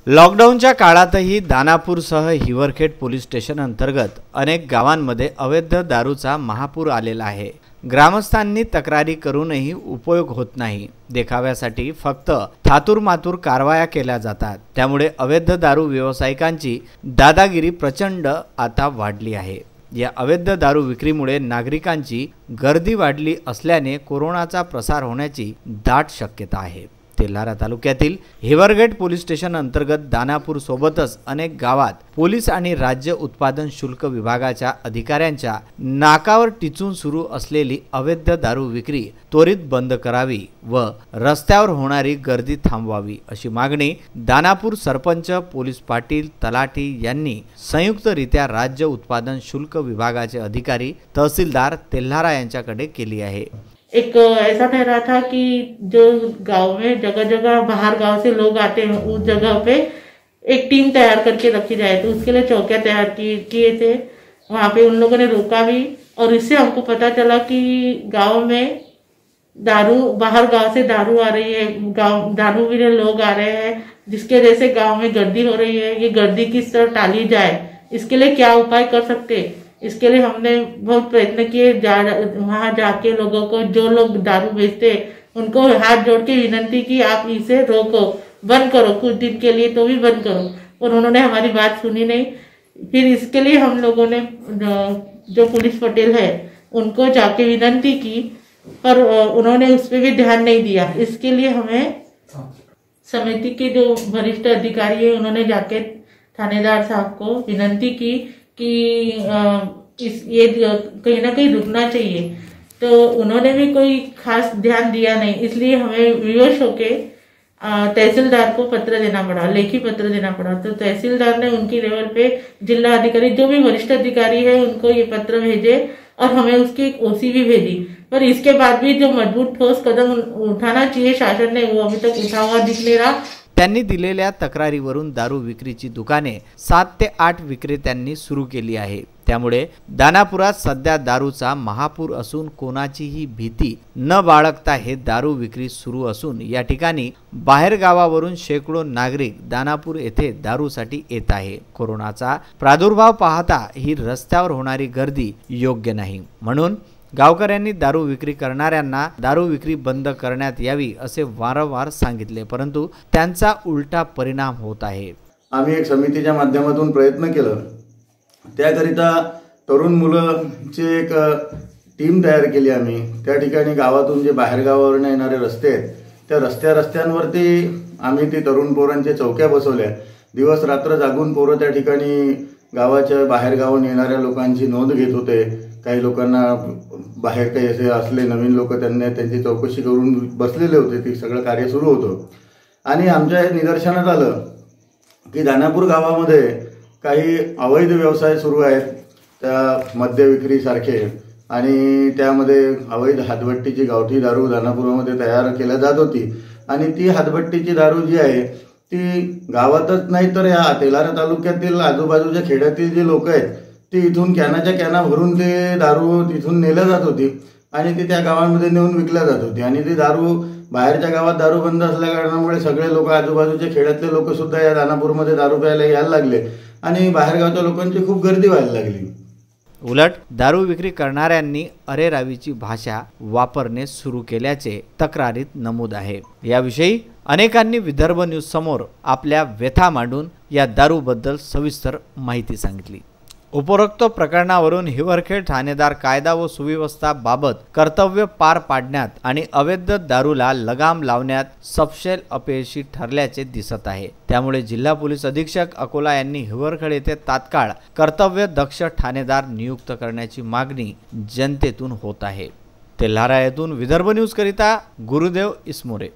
लॉकडाऊनच्या काळातही दानापूरसह Hiwarkhed police station अंतर्गत अनेक गावांमध्ये अवैध दारूचा महापूर आलेला आहे। ग्रामस्थांनी तक्रारी करूनही उपयोग होत नाही। देखाव्यासाठी फक्त थातूरमातूर कारवाया केल्या जातात। त्यामुळे अवैध दारू व्यावसायिकांची दादागिरी प्रचंड आता वाढली आहे। या अवैध दारू विक्रीमुळे नागरिकांची गर्दी वाढली असल्याने कोरोनाचा प्रसार होण्याची दाट शक्यता आहे। तेल्हारा तालुक्यातील हिवरखेड पोलीस स्टेशन अंतर्गत दानापूर सोबतच अनेक गावात पोलीस आणि राज्य उत्पादन शुल्क विभागाच्या अधिकाऱ्यांच्या नाकावर टिचून सुरू असलेली अवैध दारू विक्री त्वरित बंद करावी व रस्त्यावर होणारी गर्दी थांबवावी अशी मागणी दानापूर सरपंच पोलीस पाटील तलाठी यांनी संयुक्तरित्या राज्य उत्पादन शुल्क विभागाचे अधिकारी तहसीलदार तेल्हारा यांच्याकडे केली आहे। एक ऐसा ठहरा था कि जो गांव में जगह जगह बाहर गांव से लोग आते हैं, उस जगह पे एक टीम तैयार करके रखी जाए, तो उसके लिए चौकियां तैयार किए थे। वहाँ पे उन लोगों ने रोका भी और इससे हमको पता चला कि गांव में दारू बाहर गांव से दारू आ रही है, गांव दारू पीने लोग आ रहे हैं, जिसके वजह से गांव में गर्दी हो रही है। ये गर्दी किस तरह टाली जाए, इसके लिए क्या उपाय कर सकते, इसके लिए हमने बहुत प्रयत्न किए। वहाँ जाके लोगों को, जो लोग दारू बेचते उनको हाथ जोड़ के विनती की, आप इसे रोको, बंद करो, कुछ दिन के लिए तो भी बंद करो। और उन्होंने हमारी बात सुनी नहीं। फिर इसके लिए हम लोगों ने जो पुलिस पटेल है उनको जाके विनती की, पर उन्होंने उस पर भी ध्यान नहीं दिया। इसके लिए हमें समिति के जो वरिष्ठ अधिकारी है उन्होंने जाके थानेदार साहब को विनती की कि ये कहीं ना कहीं रुकना चाहिए, तो उन्होंने भी कोई खास ध्यान दिया नहीं। इसलिए हमें विवश होके तहसीलदार को पत्र देना पड़ा, लेखी पत्र देना पड़ा। तो तहसीलदार ने उनकी लेवल पे जिला अधिकारी, जो भी वरिष्ठ अधिकारी है, उनको ये पत्र भेजे और हमें उसकी एक ओसी भी भेजी। पर इसके बाद भी जो मजबूत ठोस कदम उठाना चाहिए शासन ने, वो अभी तक उठा हुआ दिख नहीं रहा। त्यांनी दिलेल्या तक्रारीवरून दारू विक्रीची दुकाने 7 ते 8 विक्रेत्यांनी सुरू केली आहे। त्यामुळे दानापुरात सध्या दारूचा महापूर असून कोणाचीही भीती न बाळगता हे दारू विक्री सुरू असून या ठिकाणी बाहेर गावावरून शेकडो नागरिक दानापूर येथे दारूसाठी येत आहे। कोरोनाचा प्रादुर्भाव पाहता ही रस्त्यावर होणारी गर्दी योग्य नाही, म्हणून गावकऱ्यांनी दारू विक्री करणाऱ्यांना दारू विक्री बंद करण्यात यावी असे वारंवार सांगितले, परंतु त्यांचा उलटा परिणाम होत आहे। आम्ही एक समितीच्या माध्यमातून प्रयत्न केला, त्याकरिता तरुण मुलांची एक टीम तयार केली आम्ही। त्या ठिकाणी गावातून जे बाहेर गावावरून येणारे रस्ते आहेत त्या रस्त्यावरती आम्ही ती तरुण पोरांच्या चौक्या बसवल्या। दिवस रात्र जागून पोरं त्या ठिकाणी गावाच्या बाहेर गावाहून येणाऱ्या लोकांची नोंद घेत होते। काही लोकांना बाहेर काही असे असले नवीन लोक त्यांनी त्यांची चौकशी करून बसलेले होते। ती सगळं कार्य सुरू होतं आणि आमच्या निदर्शनात आलं की दानापूर गावामध्ये काही अवैध व्यवसाय सुरू आहेत, त्या मद्य विक्रीसारखे, आणि त्यामध्ये अवैध हातभट्टीची गावठी दारू दानापूरमध्ये तयार केल्या जात होती। आणि ती हातभट्टीची दारू जी आहे ती गावातच नाही तर या तेल्हारा तालुक्यातील आजूबाजूच्या खेड्यातील जे लोक आहेत ती इथून कॅनाच्या कॅना भरून ते दारू तिथून नेल्या जात होती आणि ती त्या गावांमध्ये नेऊन विकल्या जात होती। आणि ती दारू बाहेरच्या गावात दारू बंद असल्या कारणामुळे सगळे लोक, आजूबाजूच्या खेड्यातले लोक सुद्धा या दानापूरमध्ये दारू प्यायला यायला लागले आणि बाहेरगावच्या लोकांची खूप गर्दी व्हायला लागली। उलट दारू विक्री करणाऱ्यांनी अरेरावीची भाषा वापरणे सुरू केल्याचे तक्रारीत नमूद आहे। याविषयी अनेकांनी विदर्भ न्यूज समोर आपल्या व्यथा मांडून या दारूबद्दल सविस्तर माहिती सांगितली। उपरोक्त प्रकरणावरून हिवरखेड ठाणेदार कायदा व सुव्यवस्था बाबत कर्तव्य पार पाडण्यात आणि अवैध दारूला लगाम लावण्यात सपशेल अपयशी ठरल्याचे दिसत आहे। त्यामुळे जिल्हा पोलीस अधीक्षक अकोला यांनी हिवरखेड येथे तात्काळ कर्तव्य दक्ष ठाणेदार नियुक्त करण्याची मागणी जनतेतून होत आहे। तेल्हारा येथून विदर्भ न्यूज करिता गुरुदेव इसमोरे।